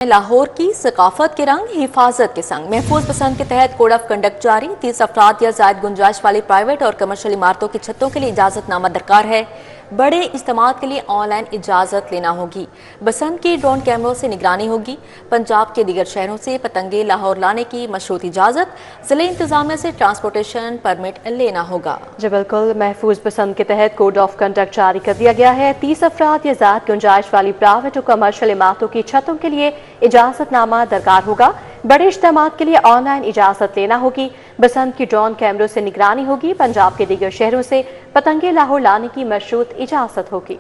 लाहौर की सकाफत के रंग हिफाजत के संग महफूज पसंद के तहत कोड ऑफ कंडक्ट जारी। 30 अफराद या जायद गुंजाइश वाली प्राइवेट और कमर्शियल इमारतों की छतों के लिए इजाजतनामा दरकार है। बड़े इज्तिमात के लिए ऑनलाइन इजाजत लेना होगी। बसंत की ड्रोन कैमरों से निगरानी होगी। पंजाब के दीगर शहरों से पतंगे लाहौर लाने की मशरूत इजाजत। जिले इंतजामिया से ट्रांसपोर्टेशन परमिट लेना होगा। जी बिल्कुल, महफूज पसंद के तहत कोड ऑफ कंडक्ट जारी कर दिया गया है। 30 अफराद या ज्यादा गुंजाइश वाली प्राइवेट और कमर्शियल इमारतों की छतों के लिए इजाजतनामा दरकार होगा। बड़े इज्तिमात के लिए ऑनलाइन इजाजत लेना होगी। बसंत की ड्रोन कैमरों से निगरानी होगी। पंजाब के दीगर शहरों से पतंगे लाहौर लाने की मशरूत इजाजत होगी।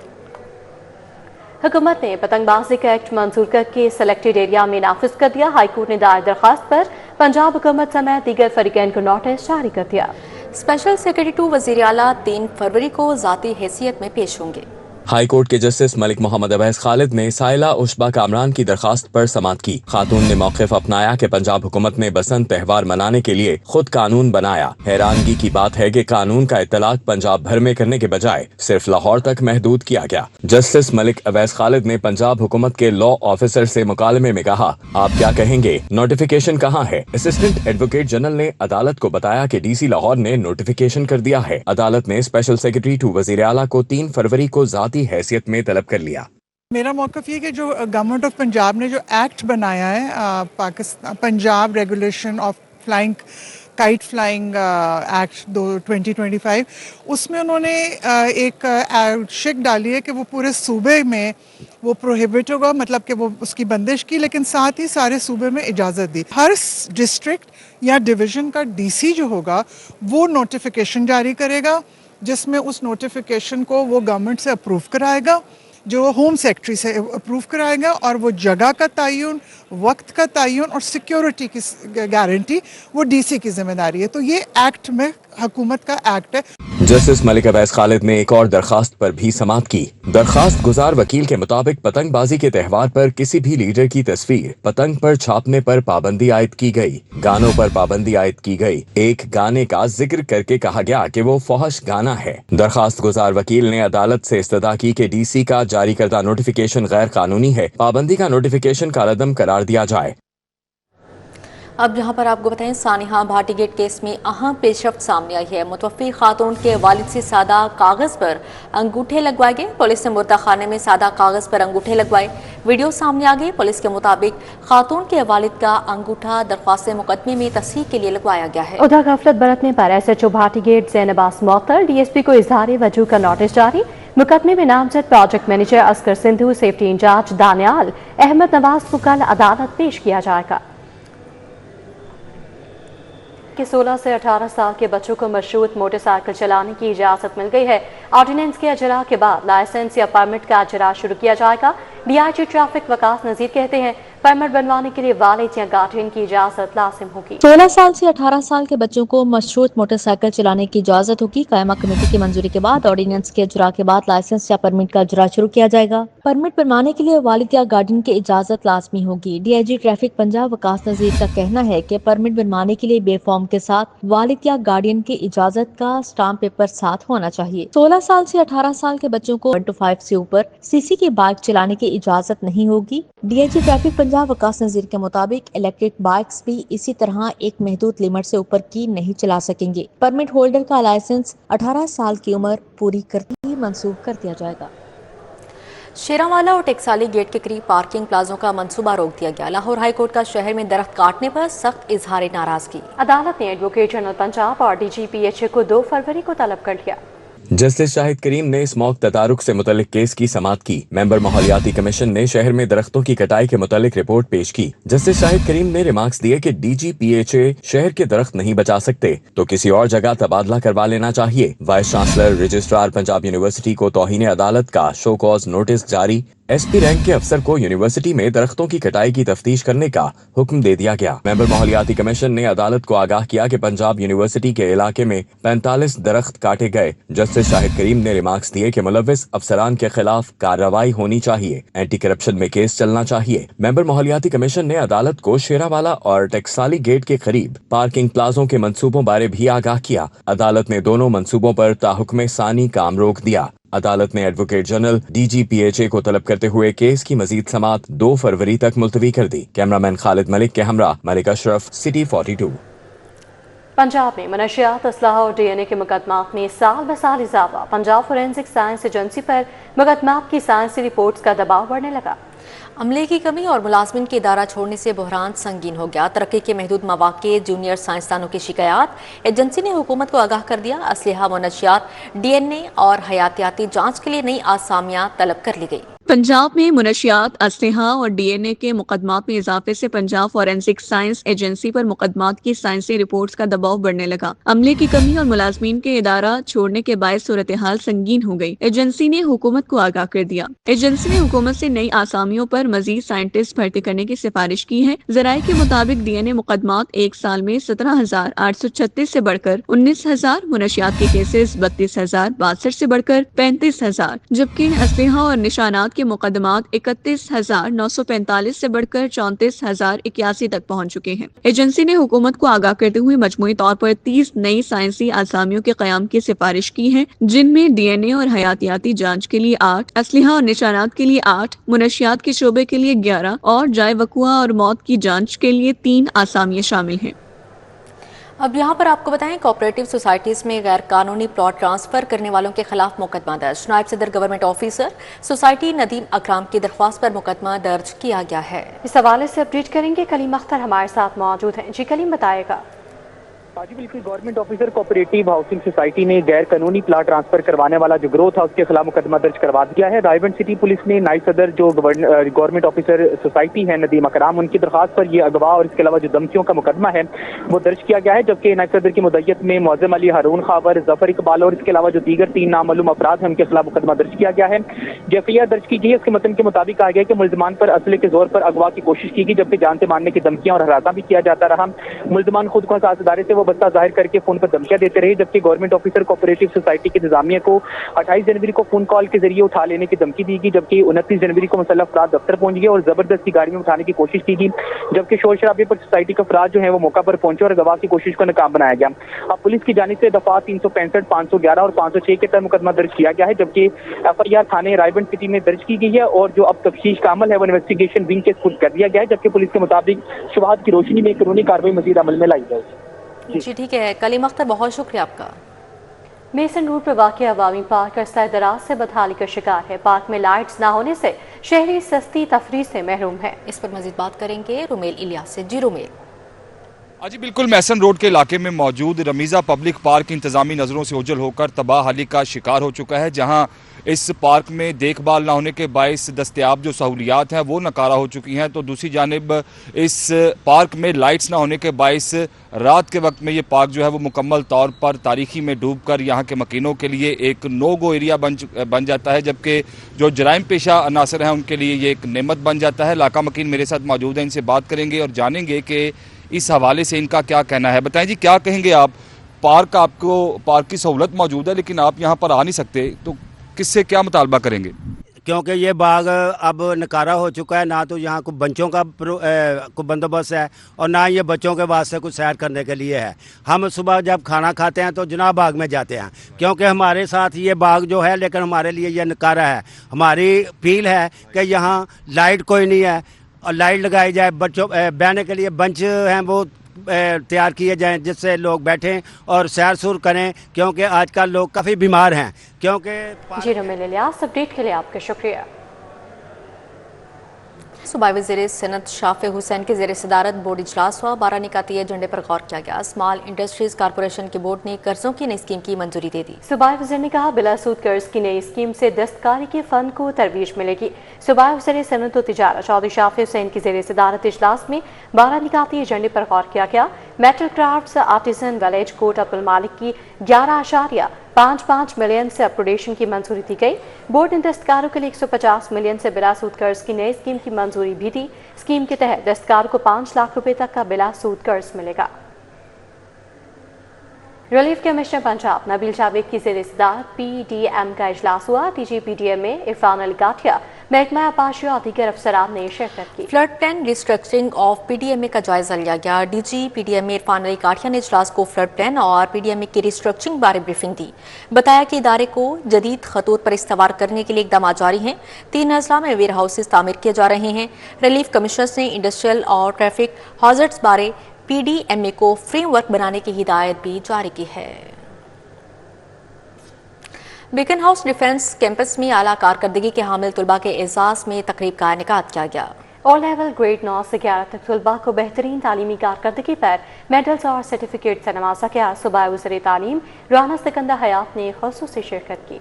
हुकूमत ने पतंगबाजी का एक्ट मंजूर करके सेलेक्टेड एरिया में नाफिज कर दिया। हाईकोर्ट ने दायर दरखास्त पर पंजाब हुकूमत समेत दीगर फरीकैन को नोटिस जारी कर दिया। स्पेशल सेक्रेटरी टू वजीर आला 3 फरवरी को जाती हैसियत में पेश होंगे। हाई कोर्ट के जस्टिस मलिक मोहम्मद अवैस खालिद ने साइला उशबा कामरान की दरखास्त पर समाअत की। खातून ने मौक़िफ़ अपनाया कि पंजाब हुकूमत ने बसंत त्यौहार मनाने के लिए खुद कानून बनाया। हैरानगी की बात है कि कानून का इत्तलाक पंजाब भर में करने के बजाय सिर्फ लाहौर तक महदूद किया गया। जस्टिस मलिक अवैस खालिद ने पंजाब हुकूमत के लॉ ऑफिसर से मुकालमे में कहा, आप क्या कहेंगे, नोटिफिकेशन कहाँ है? असिस्टेंट एडवोकेट जनरल ने अदालत को बताया कि DC लाहौर ने नोटिफिकेशन कर दिया है। अदालत ने स्पेशल सेक्रेटरी टू वजीर आला को 3 फरवरी को जाती हैसियत में तलब कर लिया। मेरा मौक़िफ़ ये कि जो गवर्नमेंट ऑफ पंजाब ने जो एक्ट बनाया है, Pakistan Punjab regulation of flying kite flying act 2025, उसमें उन्होंने एक शिक डाली है कि वो पूरे सूबे में वो प्रोहिबिट होगा, मतलब कि वो उसकी बंदिश की, लेकिन साथ ही सारे सूबे में इजाज़त दी। हर डिस्ट्रिक्ट या डिवीज़न का DC जो होगा वो नोटिफिकेशन जारी करेगा, जिसमें उस नोटिफिकेशन को वो गवर्नमेंट से अप्रूव कराएगा, जो होम सेक्रेटरी से अप्रूव कराएगा, और वो जगह का तयन, वक्त का तयन और सिक्योरिटी की गारंटी वो DC की जिम्मेदारी है। तो ये एक्ट में हुकूमत का एक्ट है। जस्टिस मलिक अवैस खालिद ने एक और दरखास्त पर भी समाअत की। दरखास्त गुजार वकील के मुताबिक पतंगबाजी के त्यौहार पर किसी भी लीडर की तस्वीर पतंग पर छापने पर पाबंदी आयद की गई। गानों पर पाबंदी आयद की गई। एक गाने का जिक्र करके कहा गया कि वो फहश गाना है। दरखास्त गुजार वकील ने अदालत से इस्तदा की कि DC का जारी करदा नोटिफिकेशन गैर कानूनी है। पाबंदी का नोटिफिकेशन कालअदम करार दिया जाए। अब यहाँ पर आपको बताएं, सानिहा भाटी गेट केस में अहम पेशरफ्त सामने आई है। मुतवफ़्फ़ी खातून के वालिद से सादा कागज़ पर अंगूठे लगवाए गए। पुलिस ने मुर्दा खाने में सादा कागज़ पर अंगूठे लगवाए। वीडियो सामने आ गई। पुलिस के मुताबिक खातून के वालिद का अंगूठा दरख्वास्त मुकदमे में तस्दीक के लिए लगवाया गया है। उधर गफलत बरतने पर SHO भाटी गेट ज़ैनबास मौतर, DSP को इज़हार वजू का नोटिस जारी। मुकदमे में नामजद project manager Askar Sindhu, safety in charge Daniyal Ahmed Nawaz को कल अदालत पेश किया जाएगा। 16 से 18 साल के बच्चों को मशरूत मोटरसाइकिल चलाने की इजाजत मिल गई है। ऑर्डिनेंस के अजरा के बाद लाइसेंस या परमिट का अजरा शुरू किया जाएगा। DIG ट्रैफिक वकास नजीर कहते हैं, परमिट बनवाने के लिए वालिद या गार्डियन की इजाजत लाजिम होगी। 16 साल से 18 साल के बच्चों को मशरूत मोटरसाइकिल चलाने की इजाजत होगी। कायमा कमेटी की मंजूरी के बाद ऑर्डिनेंस के अजरा के बाद लाइसेंस या परमिट का अजरा शुरू किया जाएगा। परमिट बनवाने के लिए वालिद या गार्डियन की इजाजत लाजमी होगी। DIG ट्रैफिक पंजाब वकास नजीर का कहना है कि परमिट बनवाने के लिए बेफॉर्म के साथ वालिद या गार्डियन की इजाजत का स्टाम्प पेपर साथ होना चाहिए। 16 साल से 18 साल के बच्चों को 1 to 5 से ऊपर CC की बाइक चलाने की इजाजत नहीं होगी। DIG ट्रैफिक पंजाब वकास नजीर के मुताबिक इलेक्ट्रिक बाइक्स भी इसी तरह एक महदूद लिमिट से ऊपर की नहीं चला सकेंगे। परमिट होल्डर का लाइसेंस 18 साल की उम्र पूरी करते ही मंसूख कर दिया जाएगा। शेरावाला और टेक्साली गेट के करीब पार्किंग प्लाजों का मंसूबा रोक दिया गया। लाहौर हाई कोर्ट का शहर में दरख्त काटने पर सख्त इजहार नाराजगी। अदालत ने एडवोकेट जनरल पंजाब और DGPHA को 2 फरवरी को तलब कर लिया। जस्टिस शाहिद करीम ने स्मोक तदारुक से मुतल्लिक केस की समाअत की। मेंबर माहौलियाती कमीशन ने शहर में दरख्तों की कटाई के मुतल्लिक रिपोर्ट पेश की। जस्टिस शाहिद करीम ने रिमार्क्स दिए कि DGPHA शहर के दरख्त नहीं बचा सकते तो किसी और जगह तबादला करवा लेना चाहिए। Vice chancellor registrar Punjab university को तौहीन अदालत का शो कॉज नोटिस जारी। SP रैंक के अफसर को यूनिवर्सिटी में दरख्तों की कटाई की तफ्तीश करने का हुक्म दे दिया गया। मेंबर माहौलियाती कमीशन ने अदालत को आगाह किया कि पंजाब यूनिवर्सिटी के इलाके में 45 दरख्त काटे गए। जस्टिस शाहिद करीम ने रिमार्क्स दिए कि मुलव्विस अफसरान के खिलाफ कार्रवाई होनी चाहिए। एंटी करप्शन में केस चलना चाहिए। मेंबर माहौलियाती कमीशन ने अदालत को शेरावाला और टेक्साली गेट के करीब पार्किंग प्लाजों के मंसूबों बारे भी आगाह किया। अदालत ने दोनों मंसूबों पर ताहुक्मे सानी काम रोक दिया। अदालत ने एडवोकेट जनरल DGPHA को तलब करते हुए केस की मजीद समाअत 2 फरवरी तक मुलतवी कर दी। कैमरामैन खालिद मलिक के हमरा मलिक अशरफ, सिटी 42। पंजाब में मनशियात, असलहा और DNA के मुकदमात में साल ब साल इजाफा। पंजाब फोरेंसिक साइंस एजेंसी पर मुकदमात की साइंसी रिपोर्ट्स का दबाव बढ़ने लगा। अमले की कमी और मुलाजमिन के इदारा छोड़ने से बहरान संगीन हो गया। तरक्की के महदूद मौके, जूनियर साइंसदानों की शिकायत। एजेंसी ने हुकूमत को आगाह कर दिया। असलहा, मनशियात, DNA और हयातियाती जांच के लिए नई आसामियां तलब कर ली गई। पंजाब में मुनशियात, असलहा और DNA के मुकदमात में इजाफे से पंजाब फॉरेंसिक साइंस एजेंसी पर मुकदमात की साइंसी रिपोर्ट्स का दबाव बढ़ने लगा। अमले की कमी और मुलाजमीन के इदारा छोड़ने के बायस सूरत हाल संगीन हो गई। एजेंसी ने हुकूमत को आगाह कर दिया। एजेंसी ने हुकूमत से नई आसामियों पर मजीद साइंटिस्ट भर्ती करने की सिफारिश की है। जराये के मुताबिक DNA मुकदमात एक साल में 17,836 से बढ़कर 19,000, मुनशियात के केसेस 32,062 से बढ़कर 35,000, जबकि असलहा और निशानात के मुकदमात 31,945 से बढ़कर 34,081 तक पहुंच चुके हैं। एजेंसी ने हुकूमत को आगाह करते हुए मजमूई तौर पर 30 नई साइंसी आसामियों के कयाम की सिफारिश की है, जिनमें DNA और हयातियाती जांच के लिए 8, असलहा और निशानात के लिए 8, मुनशियात के शोबे के लिए 11 और जाए वकुआ और मौत की जांच के लिए 3 आसामियां शामिल हैं। अब यहाँ पर आपको बताएं, कोऑपरेटिव सोसाइटीज में गैर कानूनी प्लॉट ट्रांसफर करने वालों के खिलाफ मुकदमा दर्ज। नायब सदर government officer society Nadeem Akram की दरख्वास्त पर मुकदमा दर्ज किया गया है। इस हवाले से अपडेट करेंगे, कलीम अख्तर हमारे साथ मौजूद हैं। जी कलीम, बताएगा। जी बिल्कुल, government officer cooperative housing society ने गैर कानूनी प्लाट ट्रांसफर करवाने वाला जो गिरोह था उसके खिलाफ मुकदमा दर्ज करवा दिया है। रायबंद सिटी पुलिस ने नायब सदर जो गवर्नमेंट ऑफिसर सोसाइटी है नदीम अकराम, उनकी दरखास्त पर ये अगवा और इसके अलावा जो धमकियों का मुकदमा है वो दर्ज किया गया है। जबकि नायब सदर की मुद्दत में मौज़म अली, हारून खावर, जफर इकबाल और इसके अलावा जो दीगर 3 नामालूम अफराद हैं उनके खिलाफ मुकदमा दर्ज किया गया है। FIR दर्ज की गई है। इसके मतन के मुताबिक कहा गया कि मुल्ज़मान पर असले के जोर पर अगवा की कोशिश की गई, जबकि जान से मारने की धमकियां और हरासा भी किया जाता रहा। मुल्ज़मान खुद को हसास इदारे से वो बस्ता जाहिर करके फोन पर धमकियां देते रहे, जबकि गवर्नमेंट ऑफिसर कोऑपरेटिव सोसाइटी की इंतजामिया को 28 जनवरी को फोन कॉल के जरिए उठा लेने की धमकी दी गई, जबकि 29 जनवरी को मुसल्लह अफराद दफ्तर पहुंच गए और जबरदस्ती गाड़ी में उठाने की कोशिश की गई, जबकि शोर शराबे पर सोसाइटी के अफराद जो है वो मौका पर पहुंचे और गवाह की कोशिश को नाकाम बनाया गया। अब पुलिस की जानिब से दफा 365, 511 और 506 के तहत मुकदमा दर्ज किया गया है, जबकि FIR थाने रायबंद सिटी में दर्ज की गई है और जो अब तफ्तीश का अमल है वो इन्वेस्टिगेशन विंग के स्पुर्द कर दिया गया है, जबकि पुलिस के मुताबिक शुबहात की रोशनी में कानूनी कार्रवाई मजीद अमल में लाई जाएगी। जी ठीक है कलीम अख्तर, बहुत शुक्रिया आपका। मेसन रोड पर वाक़ अवामी पार्क अरसा दराज से बदहाली का शिकार है। पार्क में लाइट्स ना होने से शहरी सस्ती तफरीह से महरूम है। इस पर मजीद बात करेंगे रुमेल इलियास से। जी रुमेल। जी बिल्कुल, मैसन रोड के इलाके में मौजूद रमीज़ा पब्लिक पार्क इंतजामी नज़रों से ओझल होकर तबाहाली का शिकार हो चुका है, जहां इस पार्क में देखभाल ना होने के बायस दस्तयाब जो सहूलियात हैं वो नकारा हो चुकी हैं, तो दूसरी जानिब इस पार्क में लाइट्स ना होने के बायस रात के वक्त में ये पार्क जो है वो मुकम्मल तौर पर तारीखी में डूब कर यहाँ के मकीनों के लिए एक नो गो एरिया बन जाता है, जबकि जो जराइम पेशा अनासर हैं उनके लिए ये एक नेमत बन जाता है। लाका मकीन मेरे साथ मौजूद हैं, इनसे बात करेंगे और जानेंगे कि इस हवाले से इनका क्या कहना है। बताएं जी, क्या कहेंगे आप? आपको पार्क की सहूलत मौजूद है लेकिन आप यहाँ पर आ नहीं सकते, तो किससे क्या मुतालबा करेंगे? क्योंकि ये बाग अब नकारा हो चुका है, ना तो यहाँ को बंचों का को बंदोबस्त है और ना ये बच्चों के वास्ते कुछ सैर करने के लिए है। हम सुबह जब खाना खाते हैं तो जनाब बाग में जाते हैं, क्योंकि हमारे साथ ये बाग जो है लेकिन हमारे लिए ये नकारा है। हमारी फील है कि यहाँ लाइट कोई नहीं है और लाइट लगाई जाए, बच्चों बहने के लिए बेंच हैं वो तैयार किए जाएं जिससे लोग बैठें और सैर सुर करें, क्योंकि आजकल लोग काफ़ी बीमार हैं। क्योंकि जी रुमेल इलियास, अपडेट के लिए आपका शुक्रिया। सूबाई वज़ीर सनत शाफे हुसैन के ज़ेर सदारत बोर्ड इजलास हुआ। 12 निकाती एजेंडे पर गौर किया गया। स्मॉल इंडस्ट्रीज कारपोरेशन के बोर्ड ने कर्जों की नई स्कीम की मंजूरी दे दी। सूबाई वज़ीर ने कहा, बिला सूद कर्ज की नई स्कीम से दस्तकारी के फन को तरवीज मिलेगी। सूबाई वज़ीर सनत व तिजारत चौधरी शाफे हुसैन की ज़ेर सदारत इजलास में 12 निकाती एजेंडे पर गौर किया गया। Metal crafts artisan village Kot Abdul Malik की 11.55 मिलियन से अपग्रेडेशन की मंजूरी दी गई। बोर्ड ने दस्तकारों के लिए 150 मिलियन से बिला सूद कर्ज की नई स्कीम की मंजूरी भी दी। स्कीम के तहत दस्तकारों को 5 लाख रुपए तक का बिला सूद कर्ज मिलेगा। रिलीफ कमिश्नर पंजाब नबील जावेद की ज़ेर सदारत PDM का इजलास हुआ। DG PDM में इरफान अली गाठिया महकमा आबाशी और दीगर अफसरान ने शिरकत की। Flood plan restructuring of PDMA का जायजा लिया गया। डीजी पीडीएमए इरफान अली काठिया ने इजलास को फ्लड प्लान और पीडीएमए की रिस्ट्रक्चरिंग बारे ब्रीफिंग दी। बताया कि इदारे को जदीद खतूत पर इस्तवार करने के लिए इकदाम जारी हैं। 3 अजला में वेयर हाउसेज तामीर किए जा रहे हैं। रिलीफ कमिश्नर्स ने इंडस्ट्रियल और ट्रैफिक हॉजर्ड्स बारे पीडीएमए को फ्रेमवर्क बनाने की हिदायत भी जारी की है। बीकन हाउस डिफेंस कैंपस में आला कारकर्दगी के हामिल तलबा के एजाज में तकरीब का इनेकाद किया गया। ओ लेवल ग्रेड 9 से 11 तक तलबा को बेहतरीन तालीमी कारकर्दगी पर मेडल्स और सर्टिफिकेट से नवाजा गया। सूबाई वज़ीर तालीम राना सिकंदर हयात ने खुसूसी शिरकत की।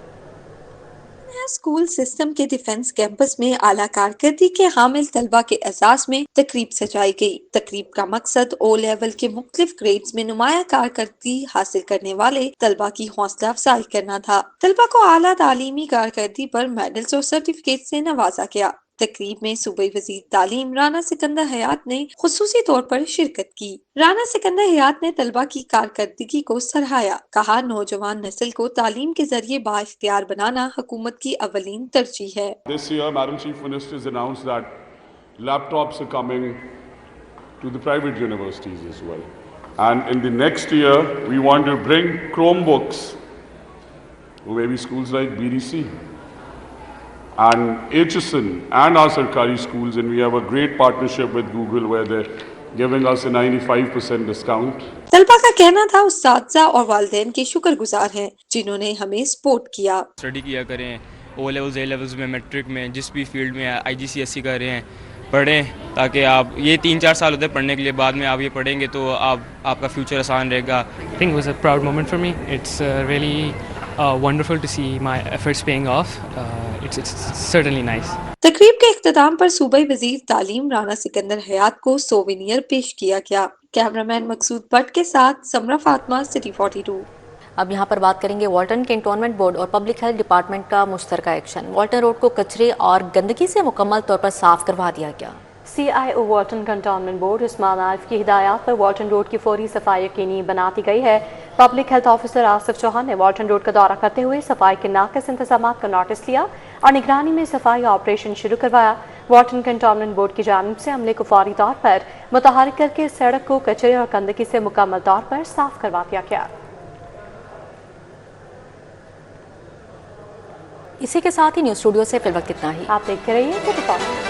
स्कूल सिस्टम के डिफेंस कैंपस में आला कारकर्दगी के हामिल तलबा के एजाज में तकरीब सजाई गई। तकरीब का मकसद ओ लेवल के मुख्तलिफ ग्रेड्स में नुमाया कारकर्दगी हासिल करने वाले तलबा की हौसला अफजाई करना था। तलबा को आला तालीमी कारकर्दगी पर मेडल्स और सर्टिफिकेट से नवाजा गया। तकरीब में सूबाई वज़ीर तालीम राना सिकंदर हयात ने खुसूसी तौर पर शिरकत की। राना सिकंदर हयात ने तलबा की कारकर्दगी को सराहाया। कहा, नौजवान नस्ल को तालीम के जरिए बाइख्तियार बनाना हुकूमत की अवलीन तरजीह है। This year, Madam Chief Minister has announced that laptops are coming to the private universities as well. And in the next year, we want to bring Chromebooks to maybe schools like BDC and HSN and our Sarkari schools, and we have a great partnership with Google where they're giving us a 95% discount. तलबा का कहना था, उस्ताद और वालिदैन के शुक्रगुजार हैं जिन्होंने हमें सपोर्ट किया। स्टडी किया करें, ओ लेवल्स ए लेवल्स में, मैट्रिक में, जिस भी फील्ड में IGCSE कर रहे हैं पढ़ें, ताकि आप ये 3-4 साल होते हैं पढ़ने के लिए, बाद में आप ये पढ़ेंगे तो आपका फ्यूचर आसान रहेगा। I think it was a proud moment for me. It's really wonderful to see my efforts paying off. It's certainly nice. तकरीब के इख्तिताम पर सूबाई वज़ीर तालीम राना सिकंदर हयात को सोवेनियर पेश किया गया। कैमरामैन मकसूद भट्ट के साथ समरा फातिमा, सिटी 42। अब यहाँ पर बात करेंगे वाल्टन कैंटोनमेंट बोर्ड और पब्लिक हेल्थ डिपार्टमेंट का मुश्तरका एक्शन। वाल्टन रोड को कचरे और गंदगी से मुकम्मल तौर पर साफ करवा दिया गया। CIO Walton cantonment board Usman Arif की हिदायत पर वाल्टन रोड की फौरी सफाई यकीनी बनाती गई है। Public health officer Asif Chauhan ने वाल्टन रोड का दौरा करते हुए सफाई के नाक़िस इंतजाम का नोटिस लिया और निगरानी में सफाई ऑपरेशन शुरू करवाया। वाल्टन कैंटोनमेंट बोर्ड की जानिब से अमले को फौरी तौर पर मुतहरिक करके सड़क को कचरे और गंदगी से मुकम्मल तौर पर साफ करवा दिया गया। इसी के साथ ही न्यूज़ स्टूडियो से फिल वक्त इतना ही। आप देखते रहिए।